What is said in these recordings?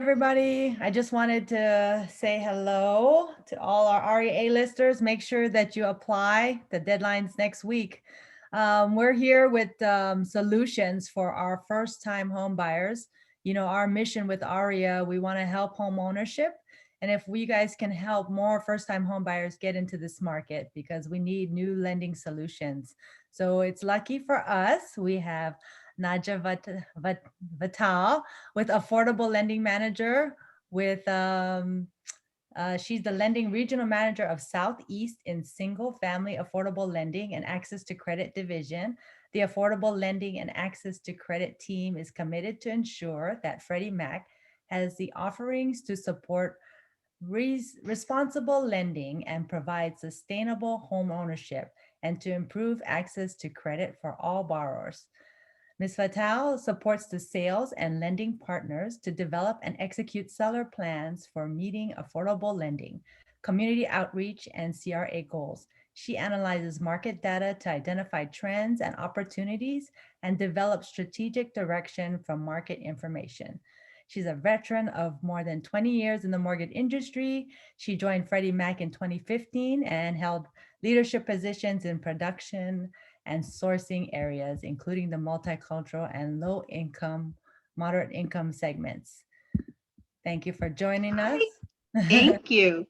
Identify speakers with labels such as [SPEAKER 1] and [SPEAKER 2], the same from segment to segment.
[SPEAKER 1] everybody. I just wanted to say hello to all our REA listers. Make sure that you apply. The deadline's next week. We're here with solutions for our first-time home buyers. You know, our mission with ARIA, we want to help home ownership. And if we guys can help more first-time home buyers get into this market because we need new lending solutions. So it's lucky for us. We have Naja Vatal with Affordable Lending Manager with she's the lending regional manager of Southeast in single family affordable lending and access to credit division. The affordable lending and access to credit team is committed to ensure that Freddie Mac has the offerings to support responsible lending and provide sustainable home ownership and to improve access to credit for all borrowers. Ms. Fatal supports the sales and lending partners to develop and execute seller plans for meeting affordable lending, community outreach, and CRA goals. She analyzes market data to identify trends and opportunities and develop strategic direction from market information. She's a veteran of more than 20 years in the mortgage industry. She joined Freddie Mac in 2015 and held leadership positions in production and sourcing areas, including the multicultural and low income, moderate income segments. Thank you for joining us.
[SPEAKER 2] Hi, thank you.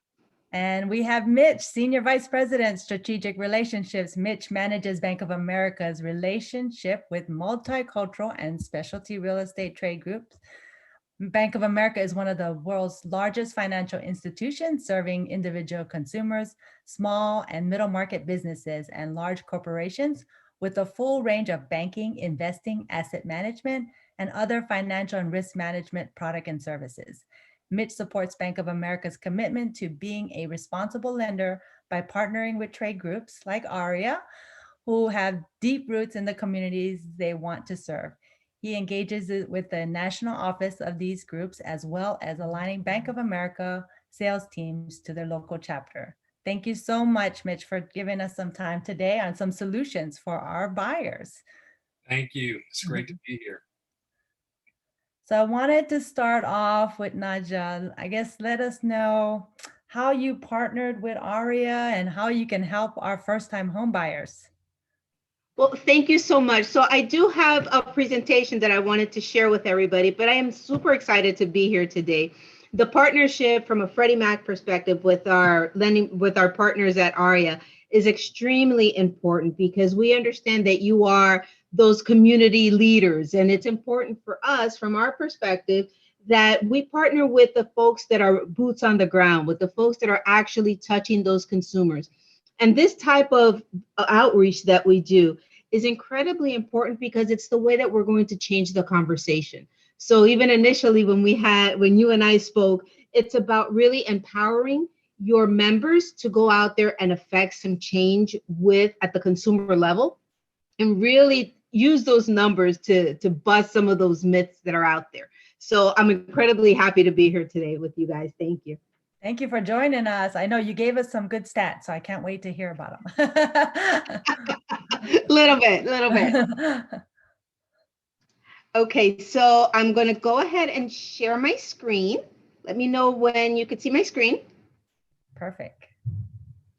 [SPEAKER 1] And we have Mitch, Senior Vice President, Strategic Relationships. Mitch manages Bank of America's relationship with multicultural and specialty real estate trade groups. Bank of America is one of the world's largest financial institutions, serving individual consumers, small and middle market businesses, and large corporations with a full range of banking, investing, asset management, and other financial and risk management product and services. Mitch supports Bank of America's commitment to being a responsible lender by partnering with trade groups like ARIA, who have deep roots in the communities they want to serve. He engages with the national office of these groups, as well as aligning Bank of America sales teams to their local chapter. Thank you so much, Mitch, for giving us some time today on some solutions for our buyers.
[SPEAKER 3] Thank you. It's great to be here.
[SPEAKER 1] So I wanted to start off with Naja. I guess let us know how you partnered with ARIA and how you can help our first-time home buyers.
[SPEAKER 2] Well, thank you so much. So I do have a presentation that I wanted to share with everybody, but I am super excited to be here today. The partnership from a Freddie Mac perspective with our partners at ARIA is extremely important because we understand that you are those community leaders, and it's important for us from our perspective that we partner with the folks that are boots on the ground, with the folks that are actually touching those consumers. And this type of outreach that we do is incredibly important because it's the way that we're going to change the conversation. So even initially when you and I spoke, it's about really empowering your members to go out there and affect some change at the consumer level and really use those numbers to bust some of those myths that are out there. So I'm incredibly happy to be here today with you guys. Thank you.
[SPEAKER 1] Thank you for joining us. I know you gave us some good stats, so I can't wait to hear about them.
[SPEAKER 2] Little bit. Okay, so I'm going to go ahead and share my screen. Let me know when you can see my screen.
[SPEAKER 1] Perfect.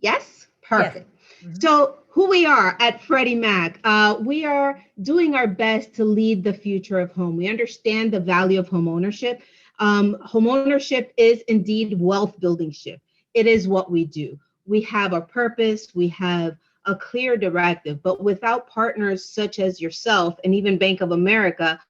[SPEAKER 2] Yes? Perfect.
[SPEAKER 1] Yes. Mm-hmm.
[SPEAKER 2] So who we are at Freddie Mac, we are doing our best to lead the future of home. We understand the value of home ownership. Home ownership is indeed wealth building ship. It is what we do. We have a purpose, we have a clear directive, but without partners such as yourself and even Bank of America,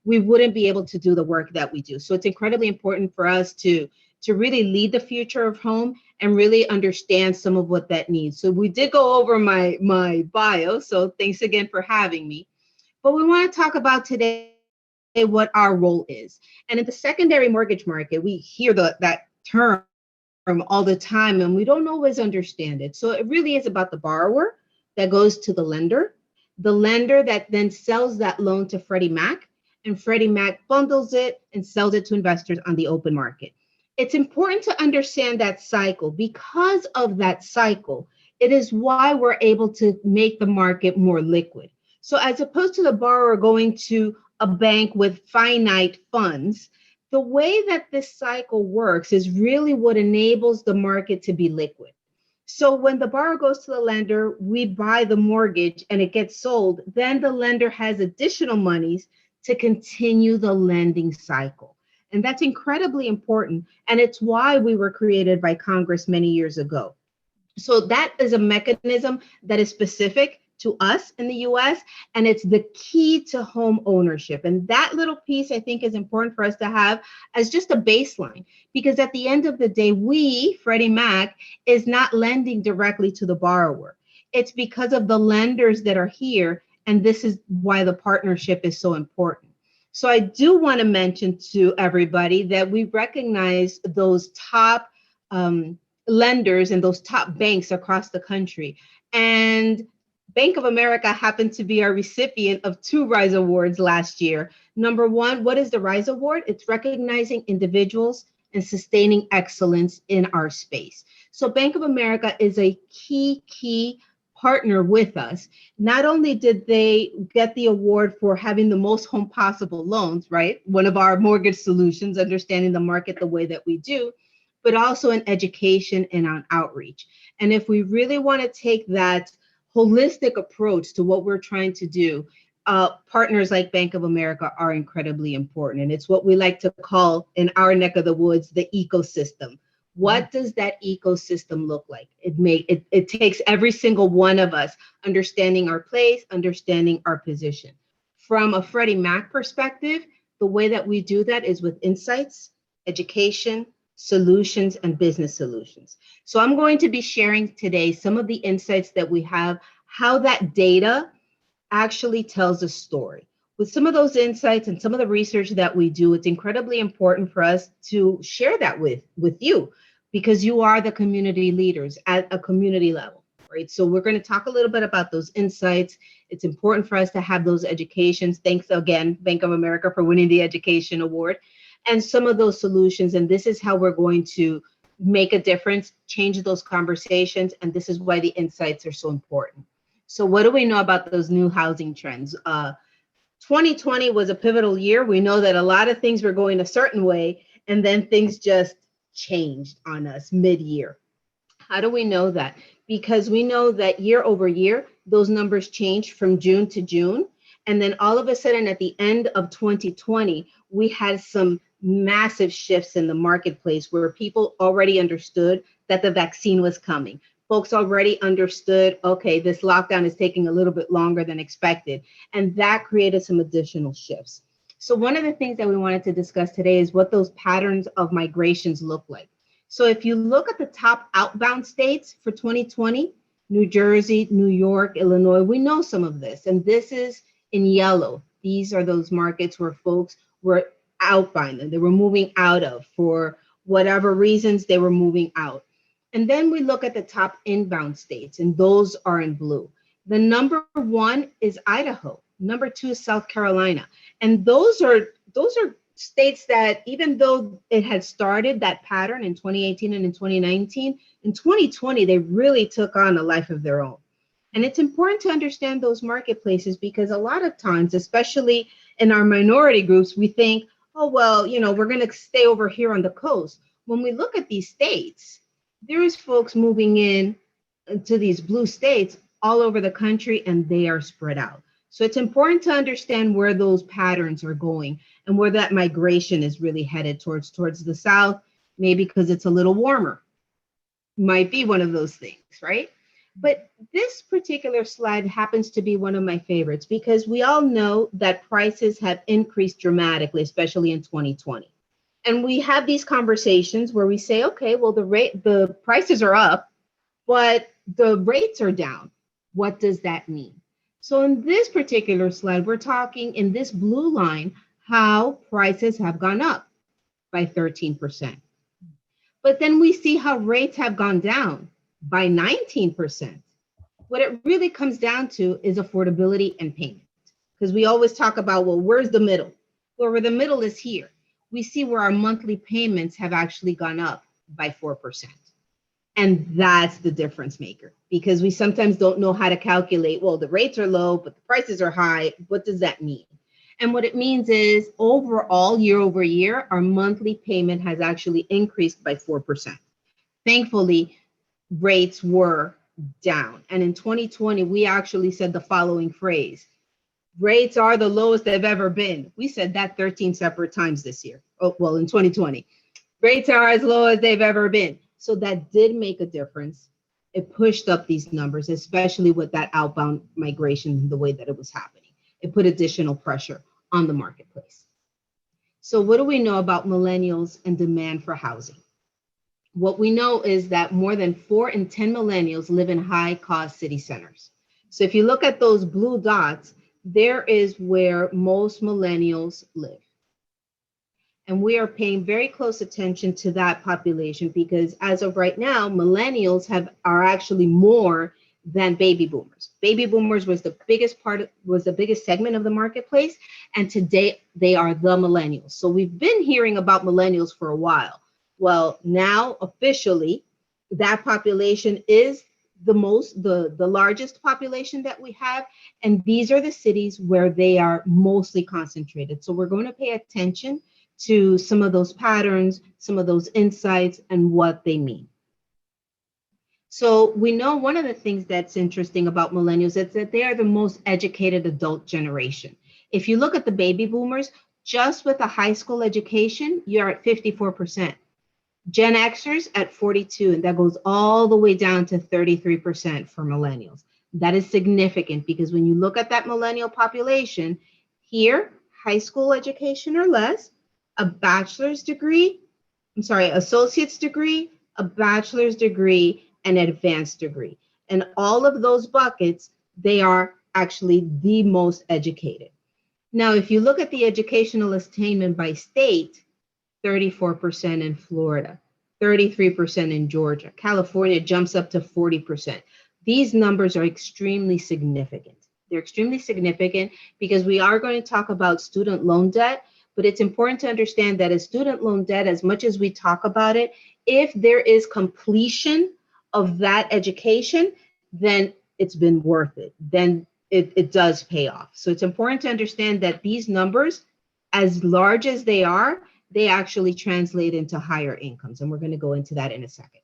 [SPEAKER 2] we wouldn't be able to do the work that we do. So it's incredibly important for us to really lead the future of home and really understand some of what that means. So we did go over my bio, so thanks again for having me. But we want to talk about today what our role is. And in the secondary mortgage market, we hear that term all the time and we don't always understand it. So it really is about the borrower that goes to the lender that then sells that loan to Freddie Mac, and Freddie Mac bundles it and sells it to investors on the open market. It's important to understand that cycle. Because of that cycle, it is why we're able to make the market more liquid. So as opposed to the borrower going to a bank with finite funds, the way that this cycle works is really what enables the market to be liquid. So when the borrower goes to the lender, we buy the mortgage and it gets sold, then the lender has additional monies to continue the lending cycle. And that's incredibly important. And it's why we were created by Congress many years ago. So that is a mechanism that is specific to us in the US, and it's the key to home ownership. And that little piece I think is important for us to have as just a baseline, because at the end of the day, we, Freddie Mac, is not lending directly to the borrower. It's because of the lenders that are here, and this is why the partnership is so important. So I do want to mention to everybody that we recognize those top lenders and those top banks across the country. And Bank of America happened to be our recipient of 2 RISE Awards last year. Number one, what is the RISE Award? It's recognizing individuals and sustaining excellence in our space. So Bank of America is a key partner with us. Not only did they get the award for having the most home possible loans, right? One of our mortgage solutions, understanding the market the way that we do, but also in education and on outreach. And if we really want to take that holistic approach to what we're trying to do, partners like Bank of America are incredibly important. And it's what we like to call in our neck of the woods, the ecosystem. What does that ecosystem look like? It takes every single one of us understanding our place, understanding our position. From a Freddie Mac perspective, the way that we do that is with insights, education, solutions, and business solutions. So I'm going to be sharing today some of the insights that we have, how that data actually tells a story. With some of those insights and some of the research that we do, it's incredibly important for us to share that with you, because you are the community leaders at a community level, right? So we're going to talk a little bit about those insights. It's important for us to have those educations. Thanks again, Bank of America, for winning the Education Award. And some of those solutions, and this is how we're going to make a difference, change those conversations, and this is why the insights are so important. So what do we know about those new housing trends? 2020 was a pivotal year. We know that a lot of things were going a certain way, and then things just changed on us mid-year. How do we know that? Because we know that year over year, those numbers changed from June to June. And then all of a sudden at the end of 2020, we had some massive shifts in the marketplace where people already understood that the vaccine was coming. Folks already understood, okay, this lockdown is taking a little bit longer than expected. And that created some additional shifts. So one of the things that we wanted to discuss today is what those patterns of migrations look like. So if you look at the top outbound states for 2020, New Jersey, New York, Illinois, we know some of this. And this is in yellow. These are those markets where folks were outbound and they were moving out of, for whatever reasons they were moving out. And then we look at the top inbound states, and those are in blue. The number one is Idaho. Number two is South Carolina. And those are states that, even though it had started that pattern in 2018 and in 2019, in 2020, they really took on a life of their own. And it's important to understand those marketplaces, because a lot of times, especially in our minority groups, we think, oh, well, we're going to stay over here on the coast. When we look at these states, there's folks moving in to these blue states all over the country, and they are spread out. So it's important to understand where those patterns are going and where that migration is really headed towards the south, maybe because it's a little warmer. Might be one of those things, right? But this particular slide happens to be one of my favorites, because we all know that prices have increased dramatically, especially in 2020. And we have these conversations where we say, okay, well, the prices are up, but the rates are down. What does that mean? So in this particular slide, we're talking in this blue line, how prices have gone up by 13%. But then we see how rates have gone down by 19%. What it really comes down to is affordability and payment. Because we always talk about, well, where's the middle? Well, where the middle is here. We see where our monthly payments have actually gone up by 4%. And that's the difference maker, because we sometimes don't know how to calculate, well, the rates are low, but the prices are high. What does that mean? And what it means is overall, year over year, our monthly payment has actually increased by 4%. Thankfully, rates were down. And in 2020, we actually said the following phrase: rates are the lowest they've ever been. We said that 13 separate times this year. Oh, well, in 2020, rates are as low as they've ever been. So that did make a difference. It pushed up these numbers, especially with that outbound migration, the way that it was happening. It put additional pressure on the marketplace. So what do we know about millennials and demand for housing? What we know is that more than 4 in 10 millennials live in high-cost city centers. So if you look at those blue dots, there is where most millennials live. And we are paying very close attention to that population because as of right now, millennials are actually more than baby boomers. Baby boomers was the biggest segment of the marketplace. And today they are the millennials. So we've been hearing about millennials for a while. Well, now officially that population is the largest population that we have. And these are the cities where they are mostly concentrated. So we're going to pay attention to some of those patterns, some of those insights, and what they mean. So we know one of the things that's interesting about millennials is that they are the most educated adult generation. If you look at the baby boomers, just with a high school education, you're at 54%. Gen Xers at 42%, and that goes all the way down to 33% for millennials. That is significant because when you look at that millennial population, here, high school education or less, a associate's degree, a bachelor's degree, and an advanced degree. And all of those buckets, they are actually the most educated. Now, if you look at the educational attainment by state, 34% in Florida, 33% in Georgia. California jumps up to 40%. These numbers are extremely significant. They're extremely significant because we are going to talk about student loan debt, but it's important to understand that as student loan debt, as much as we talk about it, if there is completion of that education, then it's been worth it. Then it does pay off. So it's important to understand that these numbers, as large as they are, they actually translate into higher incomes. And we're going to go into that in a second.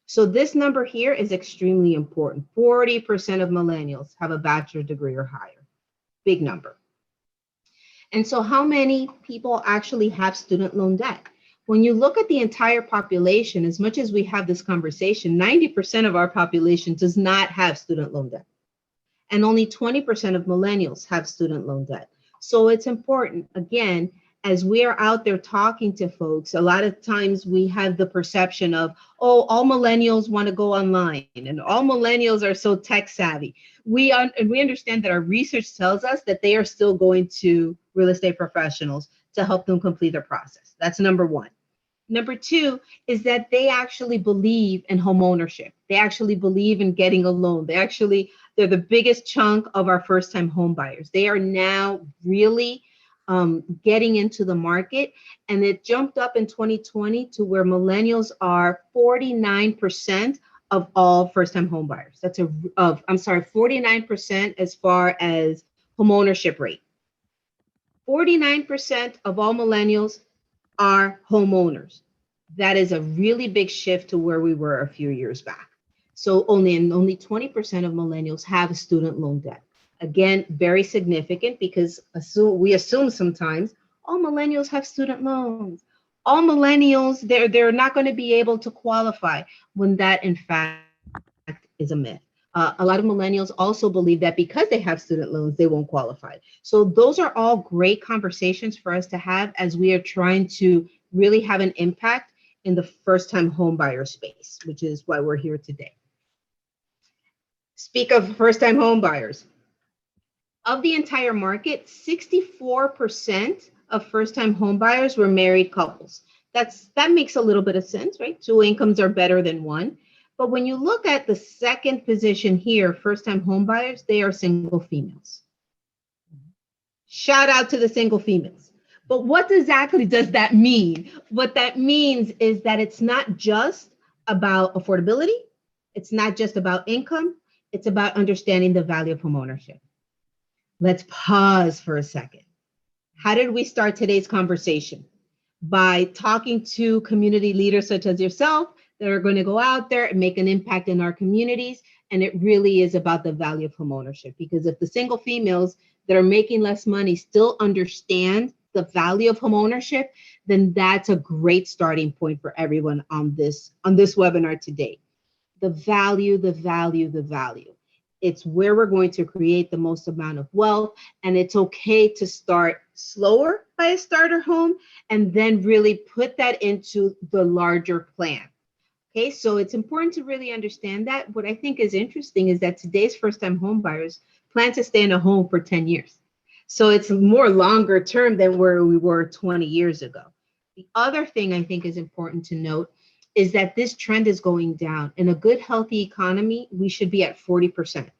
[SPEAKER 2] So this number here is extremely important. 40% of millennials have a bachelor's degree or higher. Big number. And so how many people actually have student loan debt? When you look at the entire population, as much as we have this conversation, 90% of our population does not have student loan debt. And only 20% of millennials have student loan debt. So it's important, again, as we are out there talking to folks, a lot of times we have the perception of, oh, all millennials want to go online and all millennials are so tech savvy. We understand that our research tells us that they are still going to real estate professionals to help them complete their process. That's number one. Number two is that they actually believe in home ownership. They actually believe in getting a loan. They're the biggest chunk of our first-time home buyers. They are now really getting into the market, and it jumped up in 2020 to where millennials are 49% of all first-time home buyers. 49% as far as home ownership rate. 49% of all millennials are homeowners. That is a really big shift to where we were a few years back. So only 20% of millennials have student loan debt. Again, very significant because we assume sometimes all millennials have student loans. All millennials, they're not going to be able to qualify, when that in fact is a myth. A lot of millennials also believe that because they have student loans, they won't qualify. So those are all great conversations for us to have as we are trying to really have an impact in the first-time home buyer space, which is why we're here today. Speak of first-time home buyers. Of the entire market, 64% of first-time home buyers were married couples. That makes a little bit of sense, right? Two incomes are better than one. But when you look at the second position here, first-time home buyers, they are single females. Shout out to the single females. But what exactly does that mean? What that means is that it's not just about affordability. It's not just about income. It's about understanding the value of homeownership. Let's pause for a second. How did we start today's conversation? By talking to community leaders such as yourself that are going to go out there and make an impact in our communities. And it really is about the value of homeownership, because if the single females that are making less money still understand the value of homeownership, then that's a great starting point for everyone on this webinar today. The value, the value, the value. It's where we're going to create the most amount of wealth, and it's okay to start slower by a starter home and then really put that into the larger plan. Okay, so it's important to really understand that. What I think is interesting is that today's first-time home buyers plan to stay in a home for 10 years. So it's more longer term than where we were 20 years ago. The other thing I think is important to note is that this trend is going down. In a good, healthy economy, we should be at 40%.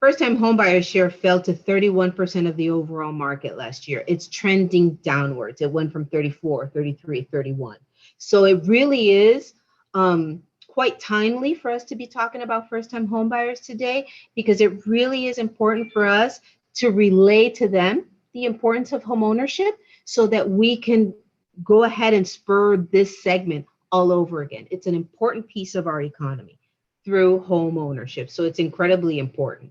[SPEAKER 2] First-time homebuyer share fell to 31% of the overall market last year. It's trending downwards. It went from 34, 33, 31. So it really is quite timely for us to be talking about first-time homebuyers today, because it really is important for us to relay to them the importance of homeownership so that we can go ahead and spur this segment all over again. It's an important piece of our economy through home ownership. So it's incredibly important.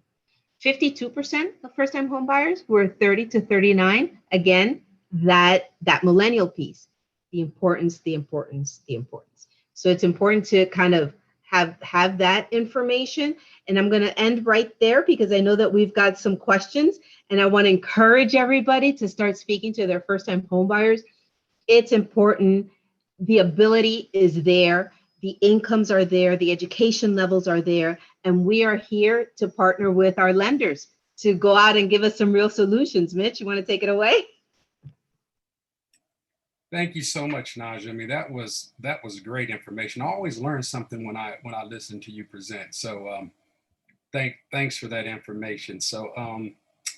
[SPEAKER 2] 52% of first-time home buyers were 30 to 39. Again, that millennial piece, the importance. So it's important to kind of have that information. And I'm going to end right there because I know that we've got some questions, and I want to encourage everybody to start speaking to their first-time home buyers. It's important. The ability is there. The incomes are there. The education levels are there. And we are here to partner with our lenders to go out and give us some real solutions. Mitch, you want to take it away?
[SPEAKER 3] Thank you so much, Naja. I mean, that was great information. I always learn something when I listen to you present. So thanks for that information. So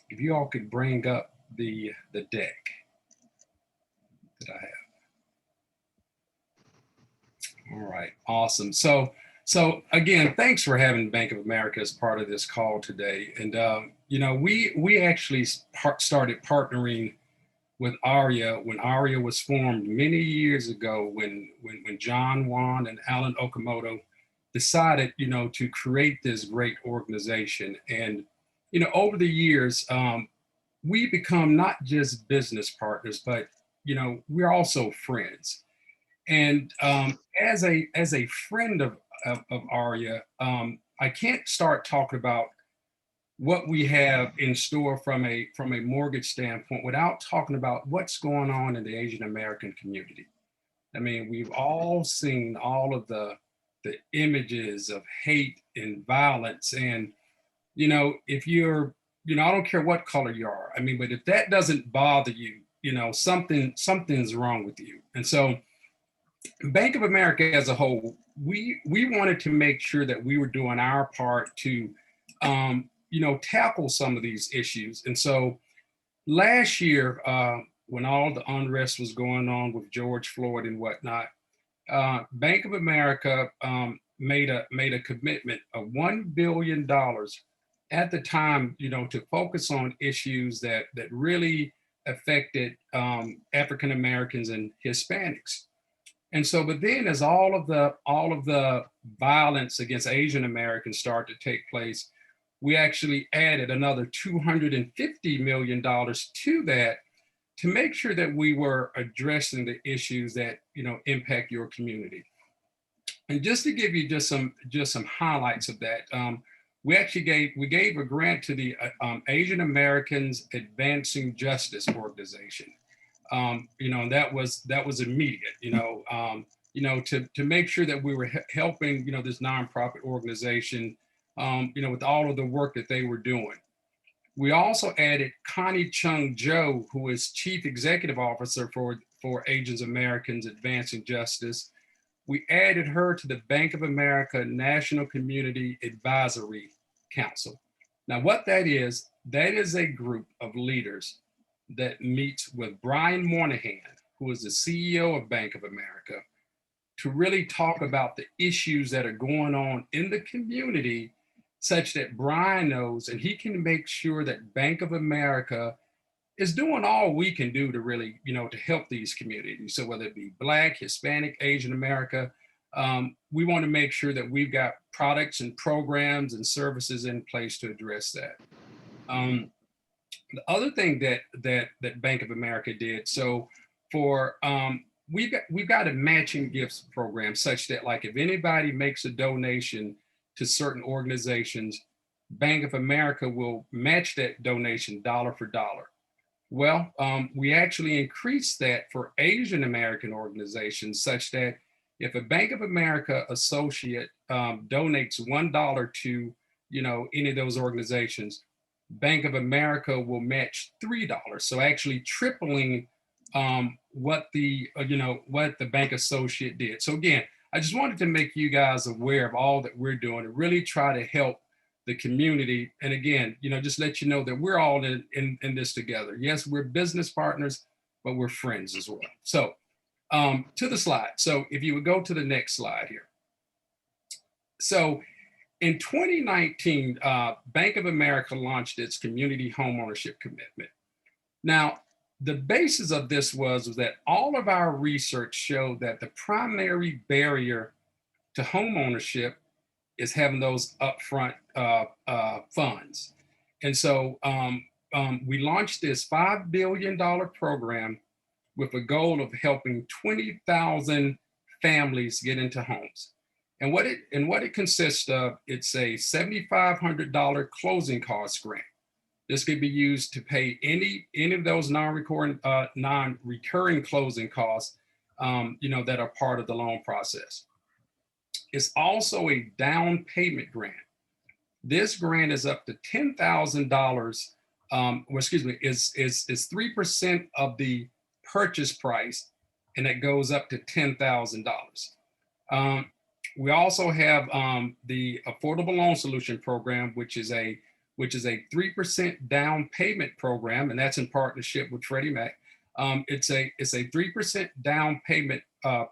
[SPEAKER 3] if you all could bring up the deck that I have. All right, awesome. So again, thanks for having Bank of America as part of this call today. And you know, we actually started partnering with ARIA when ARIA was formed many years ago, when John Wan and Alan Okamoto decided, you know, to create this great organization. And you know, over the years, we become not just business partners, but you know, we're also friends. And as a friend of ARIA, I can't start talking about what we have in store from a mortgage standpoint without talking about what's going on in the Asian American community. I mean, we've all seen all of the images of hate and violence, and you know, if you're, you know, I don't care what color you are. I mean, but if that doesn't bother you, you know, something's wrong with you. And so Bank of America as a whole, we wanted to make sure that we were doing our part to, you know, tackle some of these issues. And so last year, when all the unrest was going on with George Floyd and whatnot, Bank of America made a commitment of $1 billion at the time, you know, to focus on issues that really affected African Americans and Hispanics. And so, but then as all of the violence against Asian Americans started to take place, we actually added another $250 million to that to make sure that we were addressing the issues that, you know, impact your community. And just to give you just some highlights of that, we actually gave a grant to the Asian Americans Advancing Justice organization. You know, and that was immediate, you know, to make sure that we were helping, you know, this nonprofit organization, you know, with all of the work that they were doing. We also added Connie Chung Jo, who is Chief Executive Officer for Asian Americans Advancing Justice. We added her to the Bank of America National Community Advisory Council. Now, what that is a group of leaders that meets with Brian Moynihan, who is the CEO of Bank of America, to really talk about the issues that are going on in the community, such that Brian knows and he can make sure that Bank of America is doing all we can do to really, to help these communities. So whether it be Black, Hispanic, Asian America, we want to make sure that we've got products and programs and services in place to address that. The other thing that Bank of America did, so for we've got a matching gifts program such that, like, if anybody makes a donation to certain organizations, Bank of America will match that donation dollar for dollar. Well, we actually increased that for Asian American organizations, such that if a Bank of America associate donates $1 to, any of those organizations, Bank of America will match $3. So actually tripling what the bank associate did. So again, I just wanted to make you guys aware of all that we're doing to really try to help the community. And again, just let you know that we're all in this together. Yes, we're business partners, but we're friends as well. So to the slide. So if you would go to the next slide here. So in 2019, Bank of America launched its community homeownership commitment. Now, the basis of this was that all of our research showed that the primary barrier to homeownership is having those upfront funds. And so we launched this $5 billion program with a goal of helping 20,000 families get into homes. And what it consists of, it's a $7,500 closing cost grant. This could be used to pay any of those non-recurring closing costs, that are part of the loan process. It's also a down payment grant. This grant is up to $10,000. Is 3% of the purchase price, and it goes up to $10,000. We also have the Affordable Loan Solution Program, which is a 3% down payment program, and that's in partnership with Freddie Mac. It's a 3% down payment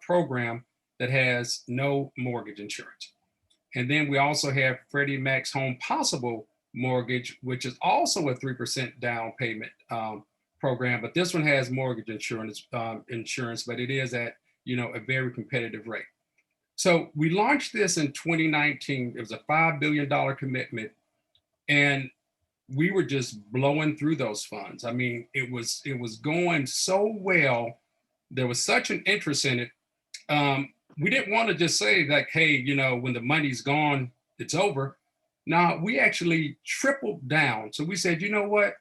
[SPEAKER 3] program that has no mortgage insurance. And then we also have Freddie Mac's Home Possible Mortgage, which is also a 3% down payment program, but this one has mortgage insurance, but it is at a very competitive rate. So we launched this in 2019. It was a $5 billion commitment, and we were just blowing through those funds. I mean, it was going so well. There was such an interest in it. We didn't want to just say like, hey, when the money's gone, it's over. No, we actually tripled down. So we said, you know what?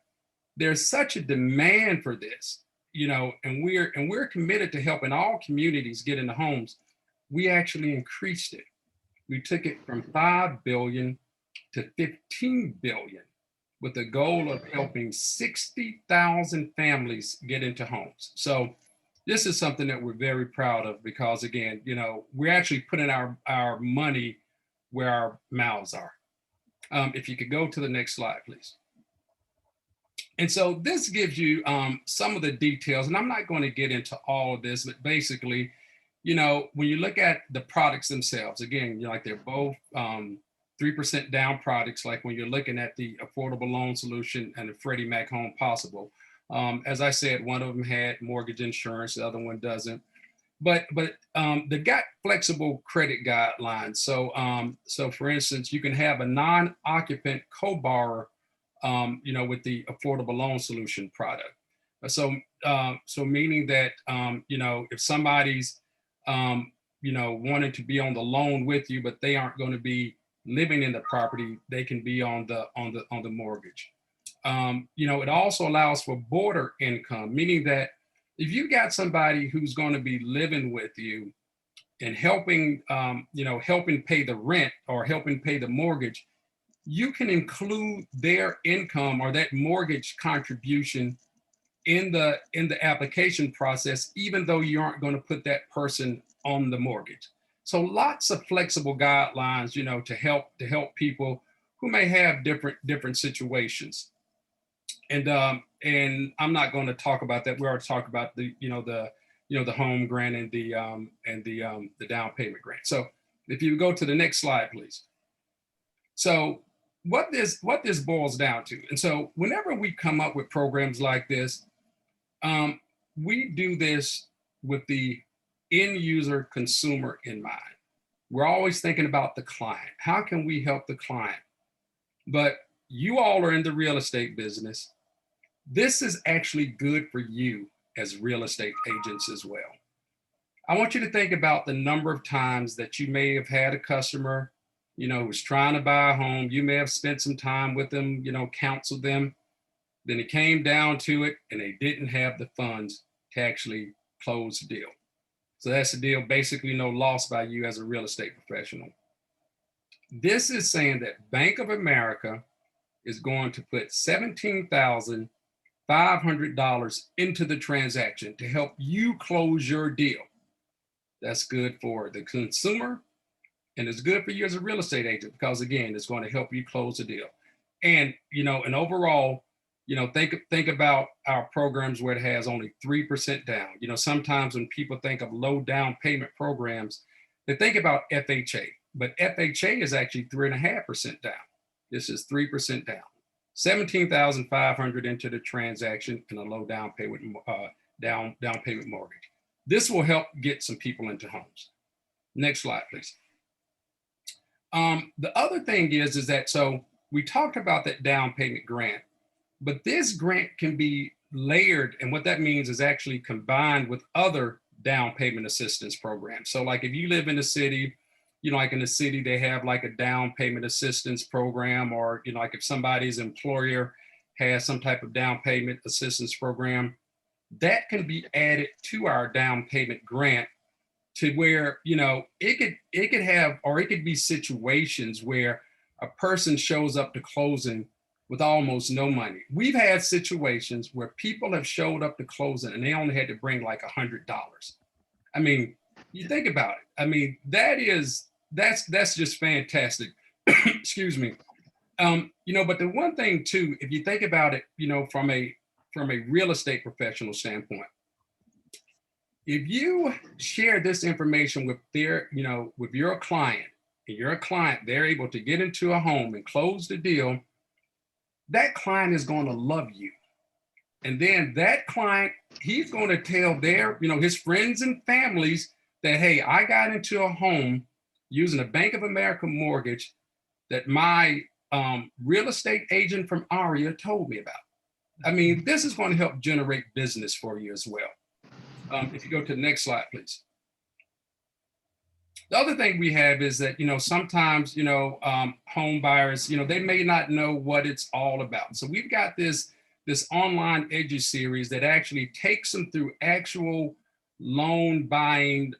[SPEAKER 3] There's such a demand for this, and we're committed to helping all communities get into homes. We actually increased it. We took it from 5 billion to 15 billion with the goal of helping 60,000 families get into homes. So this is something that we're very proud of because, again, we're actually putting our money where our mouths are. If you could go to the next slide, please. And so this gives you some of the details, and I'm not going to get into all of this, but basically, when you look at the products themselves, again, like they're both 3% down products, like when you're looking at the Affordable Loan Solution and the Freddie Mac Home Possible. As I said, one of them had mortgage insurance, the other one doesn't. But they got flexible credit guidelines. So for instance, you can have a non-occupant co-borrower, with the Affordable Loan Solution product. So meaning that, if somebody's, wanting to be on the loan with you, but they aren't going to be living in the property, they can be on the mortgage. It also allows for border income, meaning that if you got somebody who's going to be living with you and helping pay the rent or helping pay the mortgage, you can include their income or that mortgage contribution in the application process, even though you aren't going to put that person on the mortgage. So lots of flexible guidelines, to help people who may have different situations. And I'm not going to talk about that. We already talked about the home grant and the down payment grant. So if you go to the next slide, please. So what this boils down to. And so whenever we come up with programs like this, we do this with the end user consumer in mind. We're always thinking about the client. How can we help the client? But you all are in the real estate business. This is actually good for you as real estate agents as well. I want you to think about the number of times that you may have had a customer, who's trying to buy a home. You may have spent some time with them, counseled them. Then it came down to it and they didn't have the funds to actually close the deal. So that's the deal, basically no loss by you as a real estate professional. This is saying that Bank of America is going to put $17,500 into the transaction to help you close your deal. That's good for the consumer and it's good for you as a real estate agent because again, it's going to help you close the deal. And, and overall, think about our programs where it has only 3% down. Sometimes when people think of low down payment programs, they think about FHA, but FHA is actually 3.5% down. This is 3% down. 17,500 into the transaction and a low down payment down payment mortgage. This will help get some people into homes. Next slide, please. The other thing is that, so we talked about that down payment grant, but this grant can be layered. And what that means is actually combined with other down payment assistance programs. So like if you live in the city, like in the city, they have like a down payment assistance program, or, like if somebody's employer has some type of down payment assistance program, that can be added to our down payment grant to where, it could have, or it could be situations where a person shows up to closing with almost no money. We've had situations where people have showed up to closing and they only had to bring like $100. I mean, you think about it. I mean, that's just fantastic. Excuse me. But the one thing too, if you think about it, from a real estate professional standpoint, if you share this information with with your client, and your client, they're able to get into a home and close the deal, that client is going to love you. And then that client, he's going to tell their, his friends and families that, hey, I got into a home using a Bank of America mortgage that my real estate agent from ARIA told me about. I mean, this is going to help generate business for you as well. If you go to the next slide, please. The other thing we have is that, sometimes, home buyers, they may not know what it's all about. So we've got this online edu-series that actually takes them through actual loan buying,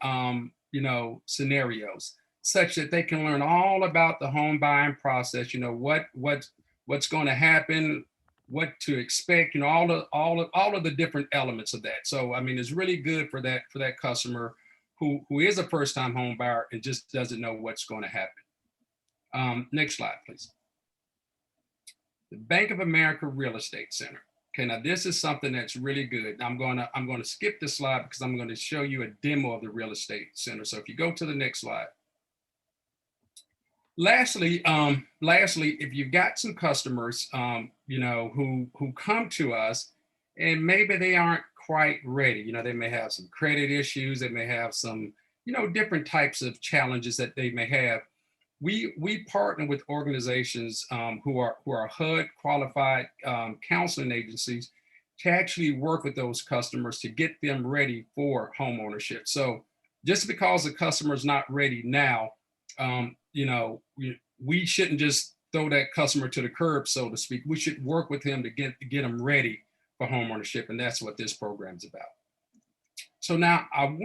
[SPEAKER 3] scenarios, such that they can learn all about the home buying process, what's going to happen, what to expect, all of the different elements of that. So, I mean, it's really good for that customer who is a first-time home buyer and just doesn't know what's going to happen. Next slide, please. The Bank of America Real Estate Center. Okay, now this is something that's really good. I'm going to skip this slide because I'm going to show you a demo of the real estate center. So if you go to the next slide. Lastly, if you've got some customers, who come to us and maybe they aren't quite ready, they may have some credit issues, they may have some, different types of challenges that they may have. We partner with organizations who are HUD qualified counseling agencies to actually work with those customers to get them ready for home ownership. So just because the customer is not ready now, we shouldn't just throw that customer to the curb, so to speak. We should work with him to get them ready for home ownership, and that's what this program is about. So now I'm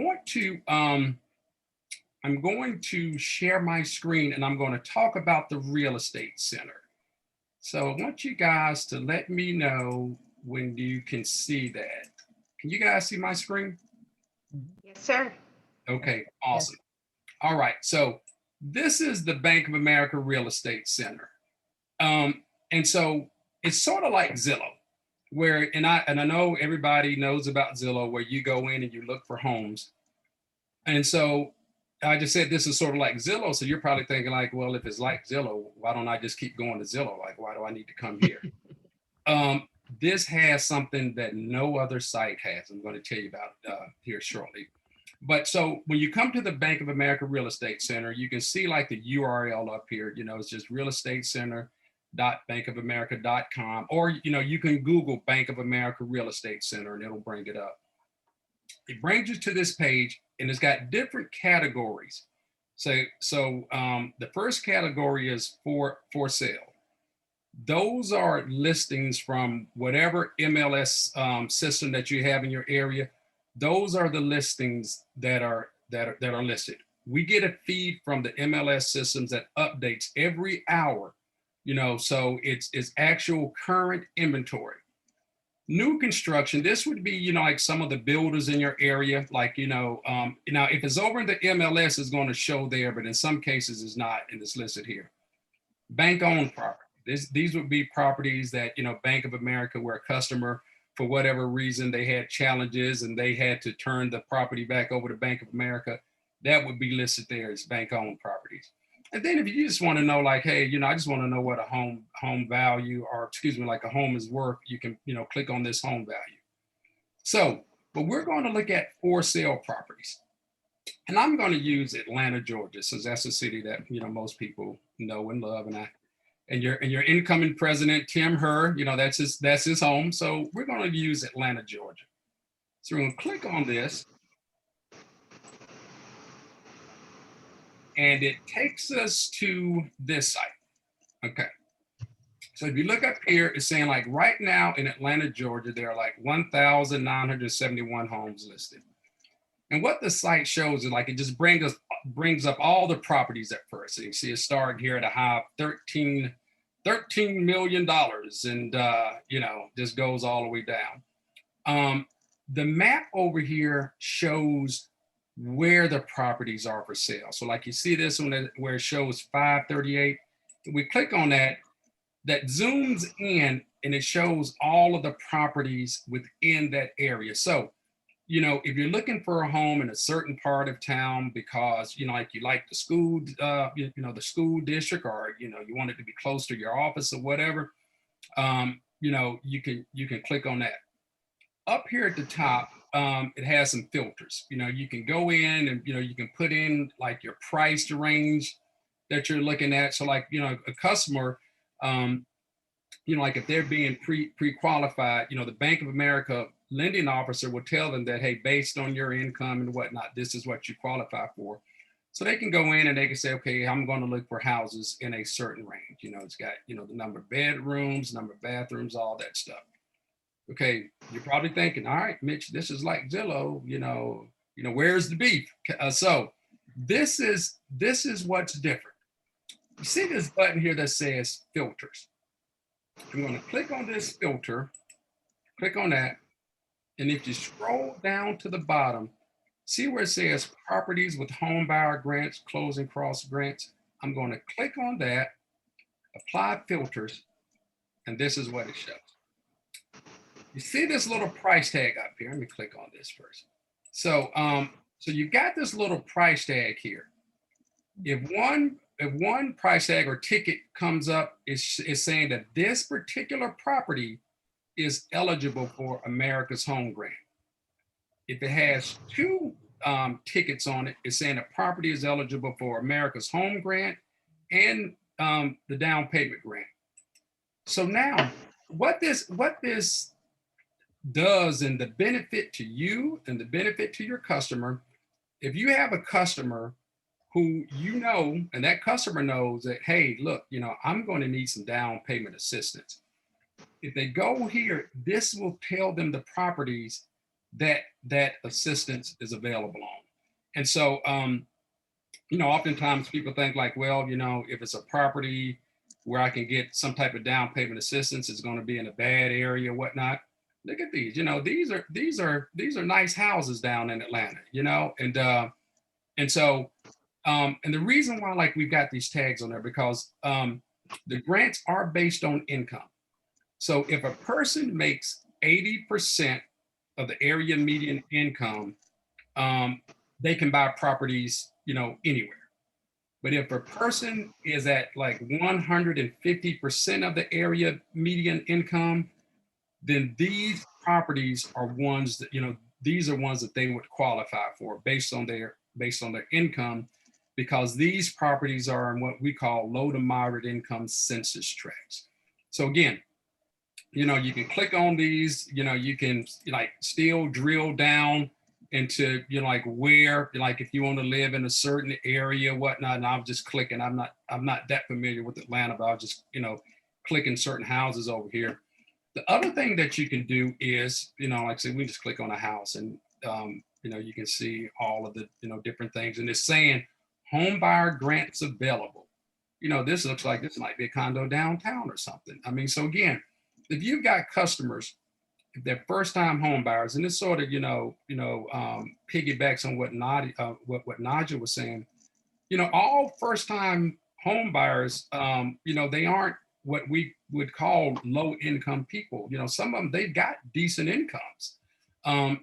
[SPEAKER 3] going to share my screen and I'm going to talk about the real estate center. So I want you guys to let me know when you can see that. Can you guys see my screen?
[SPEAKER 2] Yes, sir.
[SPEAKER 3] Okay, awesome. All right, so this is the Bank of America Real Estate Center. And so it's sort of like Zillow, where, and I know everybody knows about Zillow, where you go in and you look for homes. And so I just said this is sort of like Zillow. So you're probably thinking like, well, if it's like Zillow, why don't I just keep going to Zillow? Like, why do I need to come here? This has something that no other site has. I'm going to tell you about here shortly. But so when you come to the Bank of America Real Estate Center, you can see like the URL up here. You know, it's just realestatecenter.bankofamerica.com, or you can Google Bank of America Real Estate Center and it'll bring it up. It brings you to this page and it's got different categories. So the first category is for sale. Those are listings from whatever MLS system that you have in your area. Those are the listings that are listed. We get a feed from the MLS systems that updates every hour, so it's actual current inventory. New construction, this would be, like some of the builders in your area, like, now if it's over in the MLS, it's going to show there, but in some cases it's not, and it's listed here. Bank-owned property. These would be properties that, Bank of America, where a customer, for whatever reason, they had challenges and they had to turn the property back over to Bank of America. That would be listed there as bank-owned properties. And then if you just want to know, like, hey, I just want to know what a home value, or like a home is worth, you can, click on this home value. So, but we're going to look at for sale properties. And I'm going to use Atlanta, Georgia, since that's a city that, most people know and love. And your incoming president, Tim Herr, that's his home. So we're going to use Atlanta, Georgia. So we're going to click on this. And it takes us to this site. Okay. So if you look up here, it's saying like right now in Atlanta, Georgia, there are like 1,971 homes listed. And what the site shows is like, it just brings up all the properties at first. So you see it start here at a high of $13 million, and just goes all the way down. The map over here shows where the properties are for sale. So like you see this one where it shows 538. We click on that zooms in and it shows all of the properties within that area. So, if you're looking for a home in a certain part of town because, like you like the school, the school district, or, you want it to be close to your office or whatever, you can click on that. Up here at the top, it has some filters. You can go in and, you can put in like your price range that you're looking at. So like, a customer, like if they're being pre-qualified, the Bank of America lending officer will tell them that, hey, based on your income and whatnot, this is what you qualify for. So they can go in and they can say, okay, I'm going to look for houses in a certain range. It's got, the number of bedrooms, number of bathrooms, all that stuff. Okay, you're probably thinking, all right, Mitch, this is like Zillow, where's the beef? So this is what's different. You see this button here that says filters. I'm going to click on this filter, click on that. And if you scroll down to the bottom, see where it says properties with home buyer grants, closing cost grants. I'm going to click on that, apply filters, and this is what it shows. You see this little price tag up here. Let me click on this first. So, so you got this little price tag here. If one price tag or ticket comes up, it's saying that this particular property is eligible for America's Home Grant. If it has two tickets on it, it's saying the property is eligible for America's Home Grant and the down payment grant. So now, what this does, and the benefit to you and the benefit to your customer, if you have a customer who and that customer knows that, hey, look, I'm going to need some down payment assistance. If they go here, this will tell them the properties that assistance is available on. And so, oftentimes people think like, well, if it's a property where I can get some type of down payment assistance, it's going to be in a bad area, whatnot. Look at these, these are nice houses down in Atlanta, and so, and the reason why, like, we've got these tags on there because the grants are based on income. So if a person makes 80% of the area median income, they can buy properties, anywhere. But if a person is at like 150% of the area median income, then these properties are ones that, these are ones that they would qualify for based on their income, because these properties are in what we call low to moderate income census tracts. So again, you can click on these, you can like still drill down into, like where, like if you want to live in a certain area, whatnot. And I'm just clicking. I'm not that familiar with Atlanta, but I'll just, clicking certain houses over here. The other thing that you can do is, like I said, we just click on a house and, you can see all of the, different things. And it's saying home buyer grants available. This looks like this might be a condo downtown or something. I mean, so again, if you've got customers, if they're first-time home buyers, and this sort of, piggybacks on what Nadia was saying, all first-time home buyers, they aren't what we would call low-income people. Some of them, they've got decent incomes. And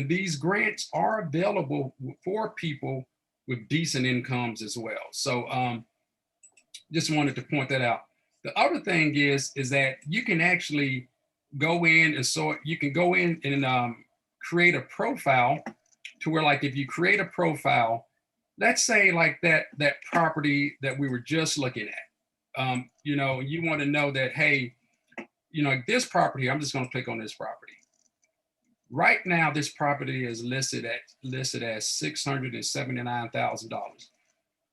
[SPEAKER 3] these grants are available for people with decent incomes as well. So just wanted to point that out. The other thing is that you can actually go in and create a profile to where, like, if you create a profile, let's say like that property that we were just looking at, you want to know that, hey, this property, I'm just going to click on this property. Right now, this property is listed as $679,000.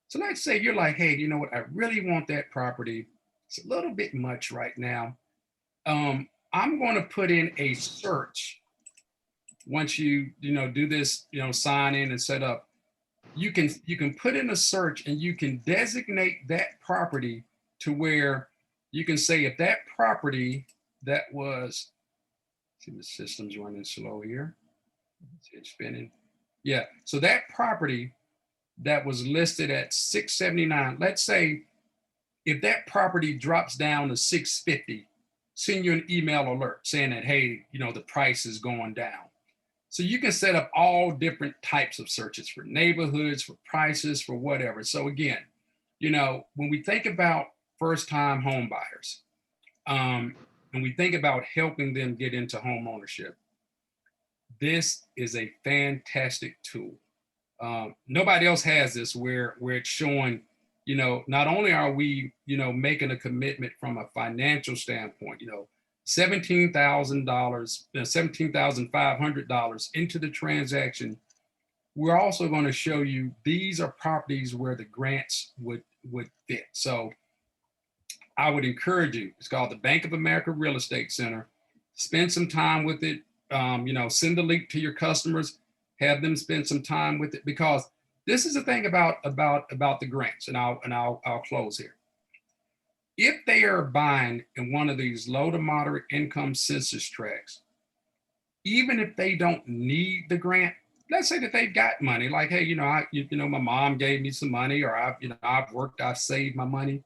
[SPEAKER 3] So let's say you're like, hey, you know what? I really want that property. It's a little bit much right now. I'm going to put in a search. Once you do this, sign in and set up, you can put in a search and you can designate that property to where you can say if that property that was, see, the system's running slow here. See it spinning. Yeah. So that property that was listed at 679, let's say if that property drops down to 650, send you an email alert saying that, hey, the price is going down. So you can set up all different types of searches for neighborhoods, for prices, for whatever. So again, when we think about first-time home buyers, and we think about helping them get into home ownership, this is a fantastic tool. Nobody else has this where it's showing, not only are we, making a commitment from a financial standpoint, $17,000, $17,500 into the transaction, we're also going to show you these are properties where the grants would fit. So I would encourage you, it's called the Bank of America Real Estate Center. Spend some time with it. Send the link to your customers, have them spend some time with it, because this is the thing about the grants, and I'll close here. If they are buying in one of these low to moderate income census tracts, even if they don't need the grant, let's say that they've got money, like, hey, my mom gave me some money, or I've worked, I've saved my money.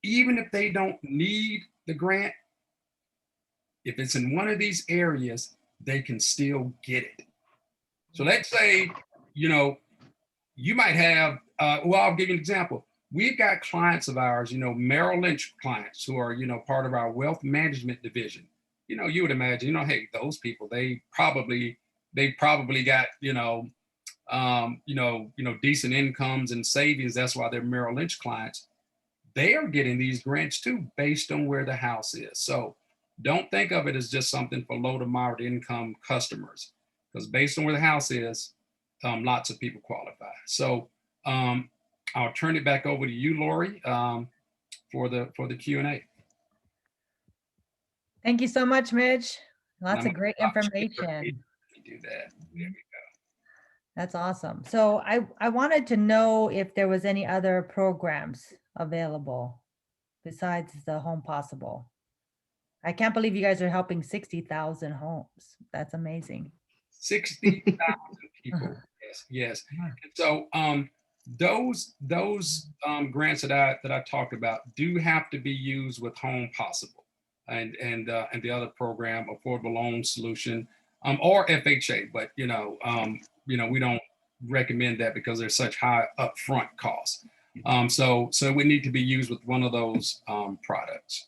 [SPEAKER 3] Even if they don't need the grant, if it's in one of these areas, they can still get it. So let's say, you might have, I'll give you an example. We've got clients of ours, Merrill Lynch clients who are, part of our wealth management division. You would imagine, hey, those people, they probably got, decent incomes and savings. That's why they're Merrill Lynch clients. They are getting these grants too, based on where the house is. So don't think of it as just something for low to moderate income customers, because based on where the house is, lots of people qualify. So I'll turn it back over to you, Lori, for the Q&A.
[SPEAKER 1] Thank you so much, Mitch. Lots of great information.
[SPEAKER 3] Do that. There we go.
[SPEAKER 1] That's awesome. So I wanted to know if there was any other programs available besides the Home Possible. I can't believe you guys are helping 60,000 homes. That's amazing.
[SPEAKER 3] 60,000 people. Yes. So those grants that I talked about do have to be used with Home Possible and the other program, Affordable Loan Solution, or FHA. But we recommend that because there's such high upfront costs. So it would need to be used with one of those products.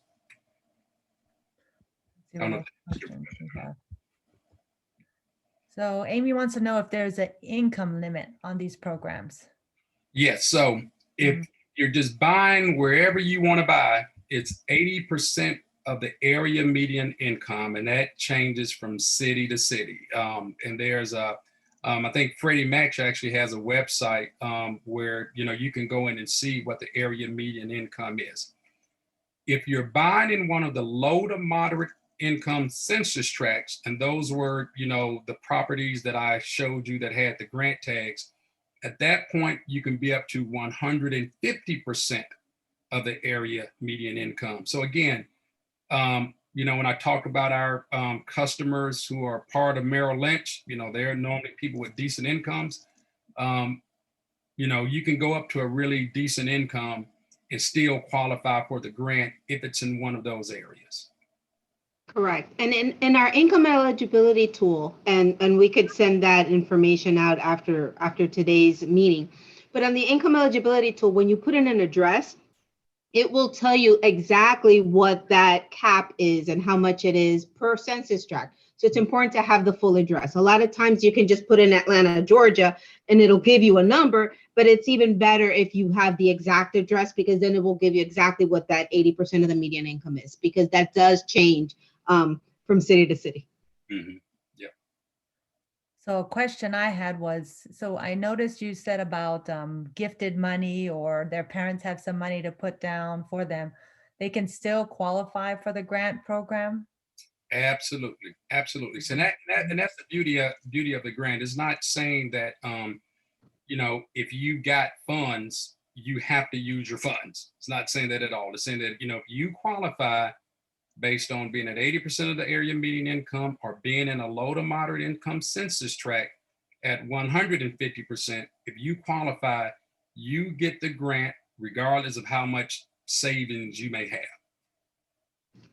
[SPEAKER 1] See what other questions we have. So Amy wants to know if there's an income limit on these programs.
[SPEAKER 3] Yes. So if you're just buying wherever you want to buy, it's 80% of the area median income, and that changes from city to city. And there's I think Freddie Mac actually has a website where you can go in and see what the area median income is. If you're buying in one of the low to moderate income census tracts, and those were the properties that I showed you that had the grant tags, at that point you can be up to 150% of the area median income. So again, when I talk about our customers who are part of Merrill Lynch, they're normally people with decent incomes. You can go up to a really decent income and still qualify for the grant if it's in one of those areas.
[SPEAKER 2] Correct. And in our income eligibility tool, and we could send that information out after today's meeting, but on the income eligibility tool, when you put in an address, it will tell you exactly what that cap is and how much it is per census tract. So it's important to have the full address. A lot of times you can just put in Atlanta, Georgia, and it'll give you a number, but it's even better if you have the exact address, because then it will give you exactly what that 80% of the median income is, because that does change from city to city.
[SPEAKER 3] Mm-hmm. Yeah.
[SPEAKER 1] So a question I had was, so I noticed you said about gifted money, or their parents have some money to put down for them. They can still qualify for the grant program?
[SPEAKER 3] Absolutely. Absolutely. So and that's the beauty of the grant. It's not saying that, if you got funds, you have to use your funds. It's not saying that at all. It's saying that, if you qualify based on being at 80% of the area median income, or being in a low to moderate income census tract at 150%, if you qualify, you get the grant regardless of how much savings you may have.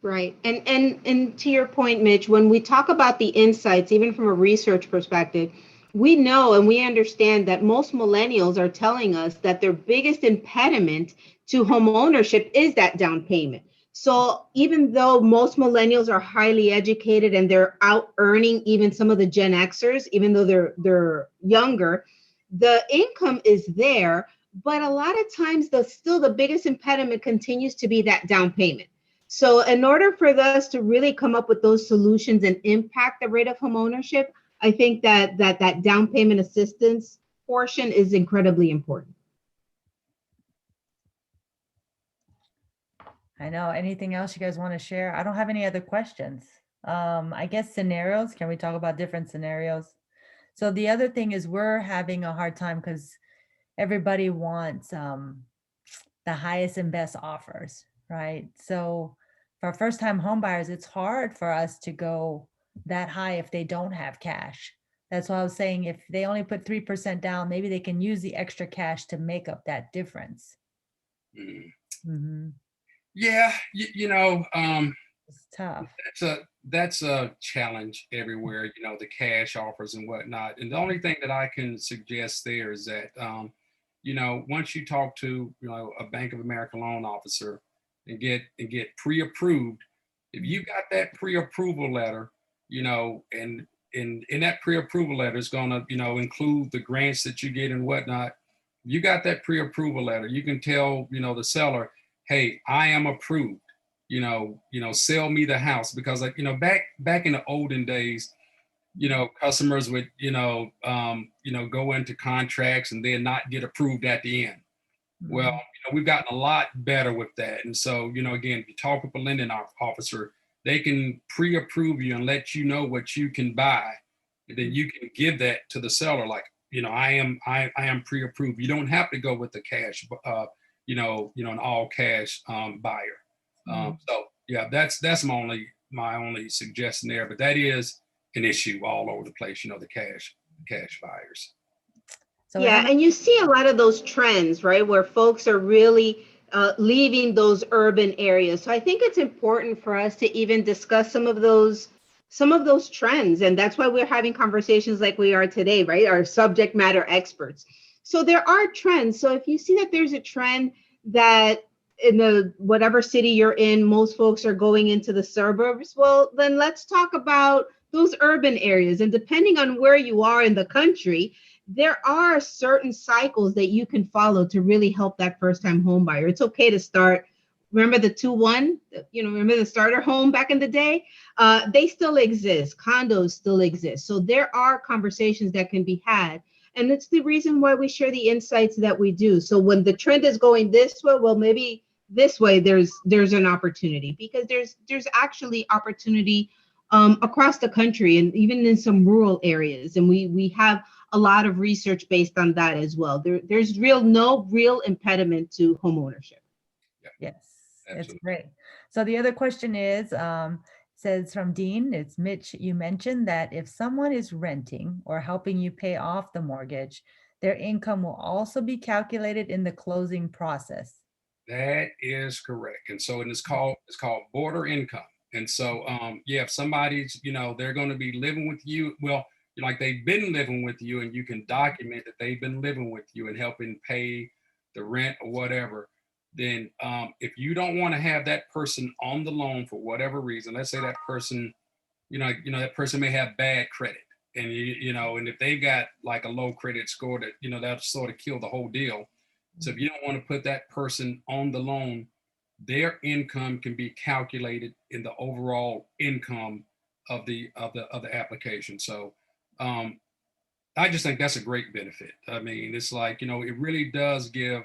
[SPEAKER 2] Right. And to your point, Mitch, when we talk about the insights, even from a research perspective, we know and we understand that most millennials are telling us that their biggest impediment to home ownership is that down payment. So even though most millennials are highly educated and they're out earning even some of the Gen Xers, even though they're younger, the income is there. But a lot of times, the biggest impediment continues to be that down payment. So in order for us to really come up with those solutions and impact the rate of home ownership, I think that down payment assistance portion is incredibly important.
[SPEAKER 1] I know. Anything else you guys want to share? I don't have any other questions. I guess scenarios. Can we talk about different scenarios? So the other thing is we're having a hard time because everybody wants the highest and best offers, right? So for first-time home buyers, it's hard for us to go that high if they don't have cash. That's why I was saying if they only put 3% down, maybe they can use the extra cash to make up that difference.
[SPEAKER 3] Mm-hmm. Yeah,
[SPEAKER 1] it's tough.
[SPEAKER 3] That's a challenge everywhere, the cash offers and whatnot. And the only thing that I can suggest there is that, once you talk to, a Bank of America loan officer and get pre-approved, if you got that pre-approval letter, and in that pre-approval letter is going to, include the grants that you get and whatnot. You got that pre-approval letter. You can tell, the seller, hey, I am approved, sell me the house, because back in the olden days, customers would, go into contracts and then not get approved at the end. Mm-hmm. Well, we've gotten a lot better with that. And so, again, if you talk with a lending officer, they can pre-approve you and let you know what you can buy. And then you can give that to the seller, like, I am pre-approved. You don't have to go with the cash, an all cash buyer. So yeah, that's my only suggestion there, but that is an issue all over the place, the cash buyers.
[SPEAKER 2] So yeah, and you see a lot of those trends, right, where folks are really leaving those urban areas. So I think it's important for us to even discuss some of those some of those trends. And that's why we're having conversations like we are today, right? Our subject matter experts. So there are trends. So if you see that there's a trend that in the whatever city you're in, most folks are going into the suburbs, well, then let's talk about those urban areas. And depending on where you are in the country, there are certain cycles that you can follow to really help that first-time home buyer. It's okay to start. Remember the 2-1, remember the starter home back in the day? They still exist. Condos still exist. So there are conversations that can be had. And it's the reason why we share the insights that we do. So when the trend is going this way, well, maybe this way there's an opportunity, because there's actually opportunity across the country and even in some rural areas. And we have a lot of research based on that as well. There's no real impediment to home ownership.
[SPEAKER 1] Yes,
[SPEAKER 3] Absolutely.
[SPEAKER 1] it's great. So the other question is, says from Dean, it's Mitch, you mentioned that if someone is renting or helping you pay off the mortgage, their income will also be calculated in the closing process.
[SPEAKER 3] That is correct. And so it's called border income. And so yeah, if somebody's, they're going to be living with you, well, like they've been living with you, and you can document that they've been living with you and helping pay the rent or whatever, then if you don't want to have that person on the loan for whatever reason, let's say that person, that person may have bad credit, and and if they've got like a low credit score, that that'll sort of kill the whole deal. So if you don't want to put that person on the loan, their income can be calculated in the overall income of the application. So I just think that's a great benefit. I mean, it's like, it really does give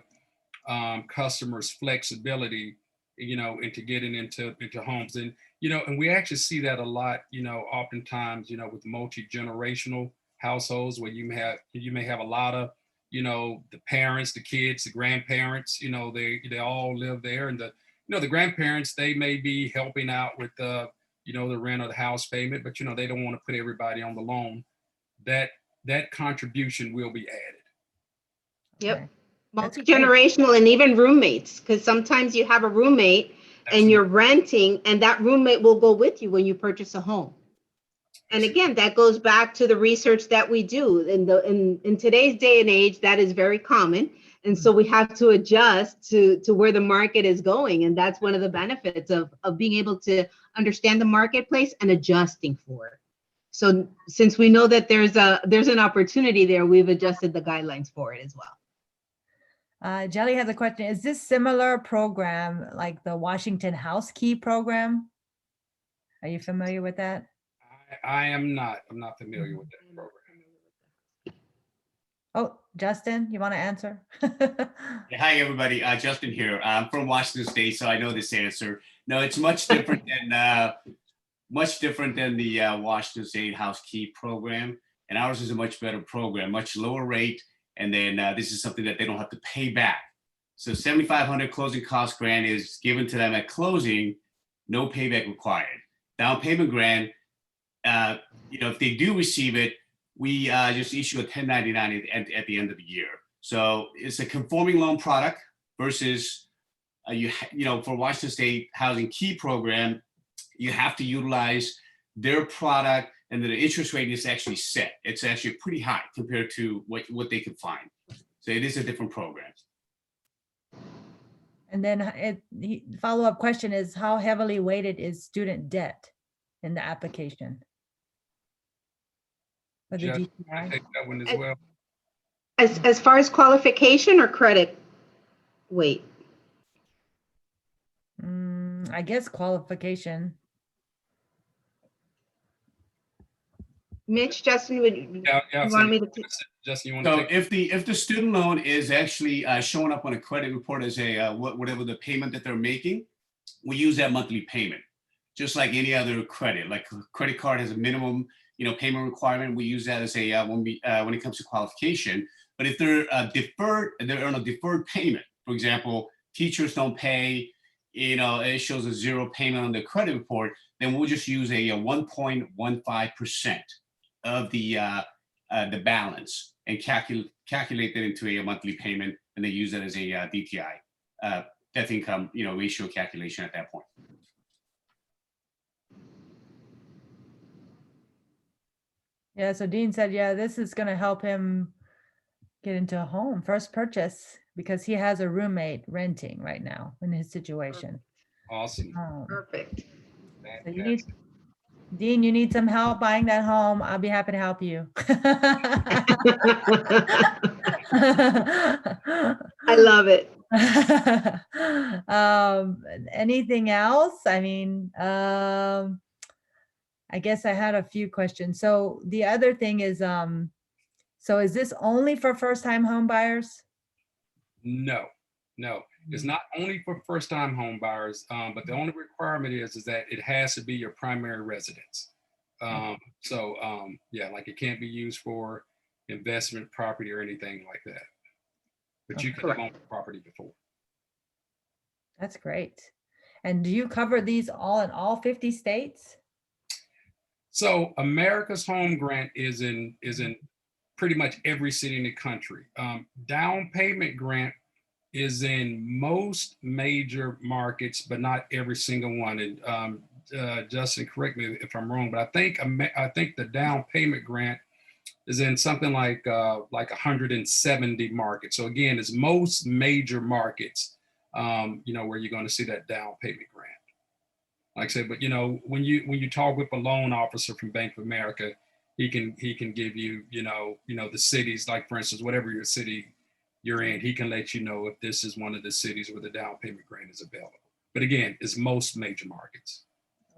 [SPEAKER 3] customers flexibility, into getting into homes. And, and we actually see that a lot, oftentimes, with multi-generational households where you may have a lot of, the parents, the kids, the grandparents, they all live there. And the grandparents, they may be helping out with the rent or the house payment, but, they don't want to put everybody on the loan. That contribution will be added.
[SPEAKER 2] Yep.
[SPEAKER 1] Okay.
[SPEAKER 2] Multi-generational and even roommates, because sometimes you have a roommate and you're renting, and that roommate will go with you when you purchase a home. And again, that goes back to the research that we do. In today's day and age, that is very common. And so we have to adjust to where the market is going. And that's one of the benefits of being able to understand the marketplace and adjusting for it. So since we know that there's an opportunity there, we've adjusted the guidelines for it as well.
[SPEAKER 1] Jelly has a question. Is this similar program like the Washington House Key program? Are you familiar with that?
[SPEAKER 3] I am not. I'm not familiar with that program.
[SPEAKER 1] Oh, Justin, you want to answer?
[SPEAKER 4] Yeah, hi, everybody. Justin here. I'm from Washington State, so I know this answer. No, it's much different than the Washington State House Key program. And ours is a much better program, much lower rate. And then this is something that they don't have to pay back. So $7,500 closing cost grant is given to them at closing, no payback required. Down payment grant, if they do receive it, we just issue a 1099 at the end of the year. So it's a conforming loan product versus, for Washington State Housing Key program, you have to utilize their product, and the interest rate is actually set. It's actually pretty high compared to what they could find. So it is a different program.
[SPEAKER 1] And then the follow-up question is, how heavily weighted is student debt in the application? For the
[SPEAKER 3] Jeff,
[SPEAKER 1] GTI?
[SPEAKER 3] I take that one as well.
[SPEAKER 2] As far as qualification or credit weight?
[SPEAKER 1] I guess qualification.
[SPEAKER 2] Mitch, Justin, you want me to take?
[SPEAKER 3] Justin, you want to
[SPEAKER 4] So
[SPEAKER 3] take?
[SPEAKER 4] if the student loan is actually showing up on a credit report as a whatever the payment that they're making, we use that monthly payment, just like any other credit. Like a credit card has a minimum payment requirement. We use that as a when it comes to qualification. But if they're they're on a deferred payment. For example, teachers don't pay. It shows a zero payment on the credit report. Then we'll just use a 1.15% of the balance and calculate that into a monthly payment, and they use that as a DTI, debt income ratio calculation at that point.
[SPEAKER 1] Yeah, so Dean said, yeah, this is going to help him get into a home, first purchase, because he has a roommate renting right now in his situation.
[SPEAKER 3] Awesome.
[SPEAKER 2] Perfect.
[SPEAKER 1] So you need, Dean, you need some help buying that home. I'll be happy to help you.
[SPEAKER 2] I love it.
[SPEAKER 1] Anything else? I mean, I guess I had a few questions. So the other thing is, so is this only for first-time home buyers?
[SPEAKER 3] No, no, it's not only for first-time home buyers, but the only requirement is that it has to be your primary residence. Yeah, like it can't be used for investment property or anything like that. But you can own the property before.
[SPEAKER 1] That's great. And do you cover these all in all 50 states?
[SPEAKER 3] So America's Home Grant is in pretty much every city in the country. Down payment grant is in most major markets, but not every single one. And Justin, correct me if I'm wrong, but I think the down payment grant is in something like 170 markets. So again, it's most major markets, where you're going to see that down payment grant. Like I said, but when you talk with a loan officer from Bank of America, he can give you, the cities, like for instance, whatever your city you're in, he can let you know if this is one of the cities where the down payment grant is available. But again, it's most major markets.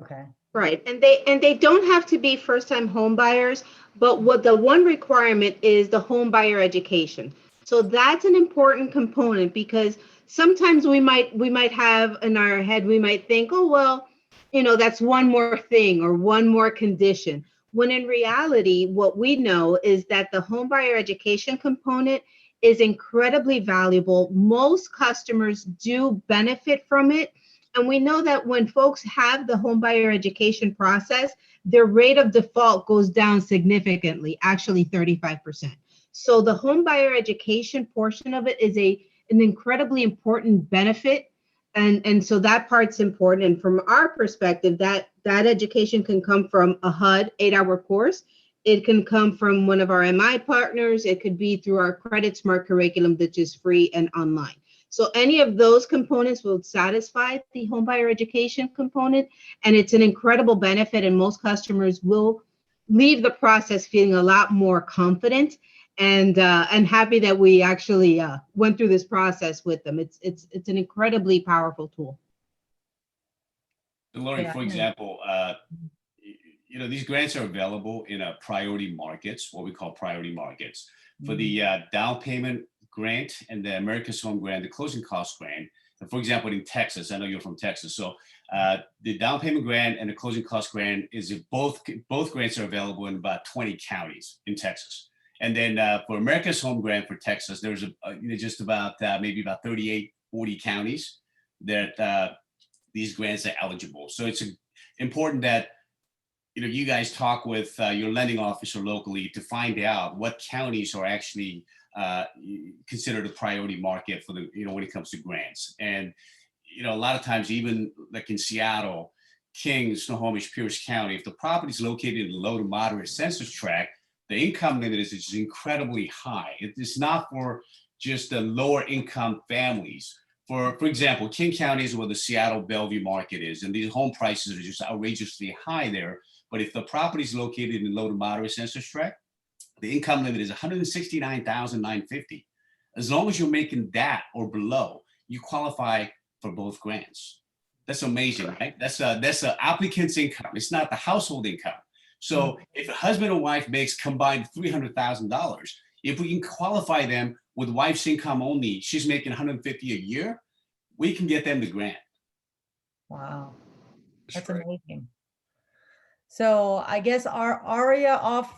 [SPEAKER 1] Okay.
[SPEAKER 2] Right. And they don't have to be first-time home buyers, but what the one requirement is the home buyer education. So that's an important component, because sometimes we might have in our head, we might think, oh, well, that's one more thing or one more condition. When in reality, what we know is that the home buyer education component is incredibly valuable. Most customers do benefit from it. And we know that when folks have the home buyer education process, their rate of default goes down significantly, actually 35%. So the home buyer education portion of it is an incredibly important benefit. And so that part's important. And from our perspective, that education can come from a HUD 8-hour course. It can come from one of our MI partners. It could be through our Credit Smart curriculum, which is free and online. So any of those components will satisfy the homebuyer education component, and it's an incredible benefit. And most customers will leave the process feeling a lot more confident and happy that we actually went through this process with them. It's an incredibly powerful tool.
[SPEAKER 4] Lauren, for example, these grants are available in priority markets, what we call priority markets. For the down payment grant and the America's Home Grant, the closing cost grant. And for example, in Texas, I know you're from Texas, so the down payment grant and the closing cost grant is both grants are available in about 20 counties in Texas. And then for America's Home Grant for Texas, there's just about maybe about 38, 40 counties that these grants are eligible. So it's important that you guys talk with your lending officer locally to find out what counties are actually considered a priority market for the when it comes to grants. And a lot of times, even like in Seattle, Kings, Snohomish, Pierce County, if the property is located in a low to moderate census tract, the income limit is just incredibly high. It's not for just the lower income families. For example, King County is where the Seattle Bellevue market is, and these home prices are just outrageously high there. But if the property is located in low to moderate census tract, the income limit is $169,950. As long as you're making that or below, you qualify for both grants. That's amazing, right? That's the applicant's income. It's not the household income. So if a husband and wife makes combined $300,000, if we can qualify them with wife's income only, she's making $150 a year, we can get them the grant.
[SPEAKER 1] Wow, that's amazing. So I guess our ARIA off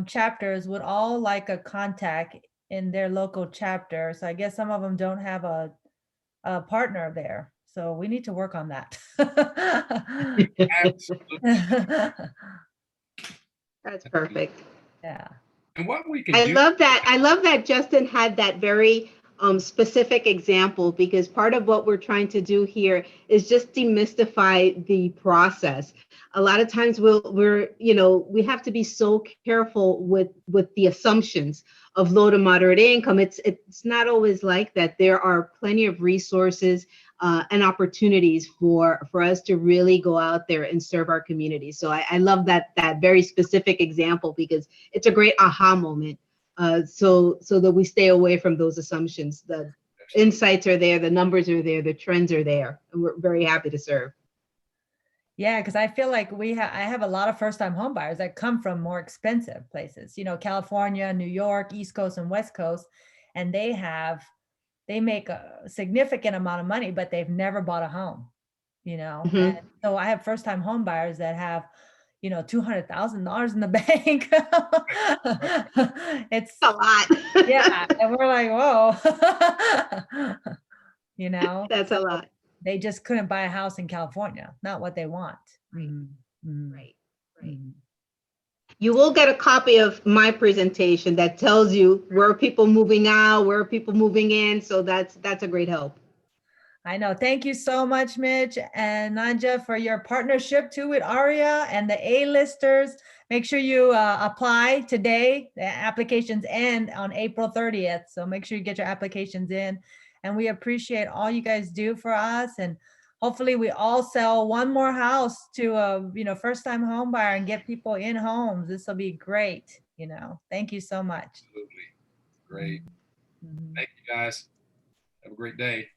[SPEAKER 1] chapters would all like a contact in their local chapter. So I guess some of them don't have a partner there. So we need to work on that.
[SPEAKER 2] That's perfect.
[SPEAKER 1] Yeah.
[SPEAKER 3] And what we can
[SPEAKER 2] I love that Justin had that very specific example, because part of what we're trying to do here is just demystify the process. A lot of times we have to be so careful with the assumptions of low to moderate income. It's not always like that. There are plenty of resources and opportunities for us to really go out there and serve our community. So I love that very specific example, because it's a great aha moment. So that we stay away from those assumptions. The insights are there, the numbers are there, the trends are there, and we're very happy to serve.
[SPEAKER 1] Yeah, because I feel like I have a lot of first-time home buyers that come from more expensive places, California, New York, East Coast and West Coast, and they make a significant amount of money, but they've never bought a home,
[SPEAKER 2] Mhm.
[SPEAKER 1] And so I have first-time home buyers that have, $200,000 in the bank. It's
[SPEAKER 2] A lot.
[SPEAKER 1] yeah, and we're like, whoa,
[SPEAKER 2] That's a lot.
[SPEAKER 1] they just couldn't buy a house in California, not what they want.
[SPEAKER 2] Right.
[SPEAKER 1] Mhm.
[SPEAKER 2] Right. Right.
[SPEAKER 1] Mhm.
[SPEAKER 2] You will get a copy of my presentation that tells you where are people moving out, where are people moving in. So that's a great help.
[SPEAKER 1] I know. Thank you so much, Mitch and Nanja, for your partnership too with ARIA and the A-listers. Make sure you apply today. The applications end on April 30th. So make sure you get your applications in. And we appreciate all you guys do for us. And hopefully we all sell one more house to a first-time home buyer and get people in homes. This will be great. Thank you so much.
[SPEAKER 3] Absolutely. Great.
[SPEAKER 1] Mhm.
[SPEAKER 3] Thank you, guys. Have a great day.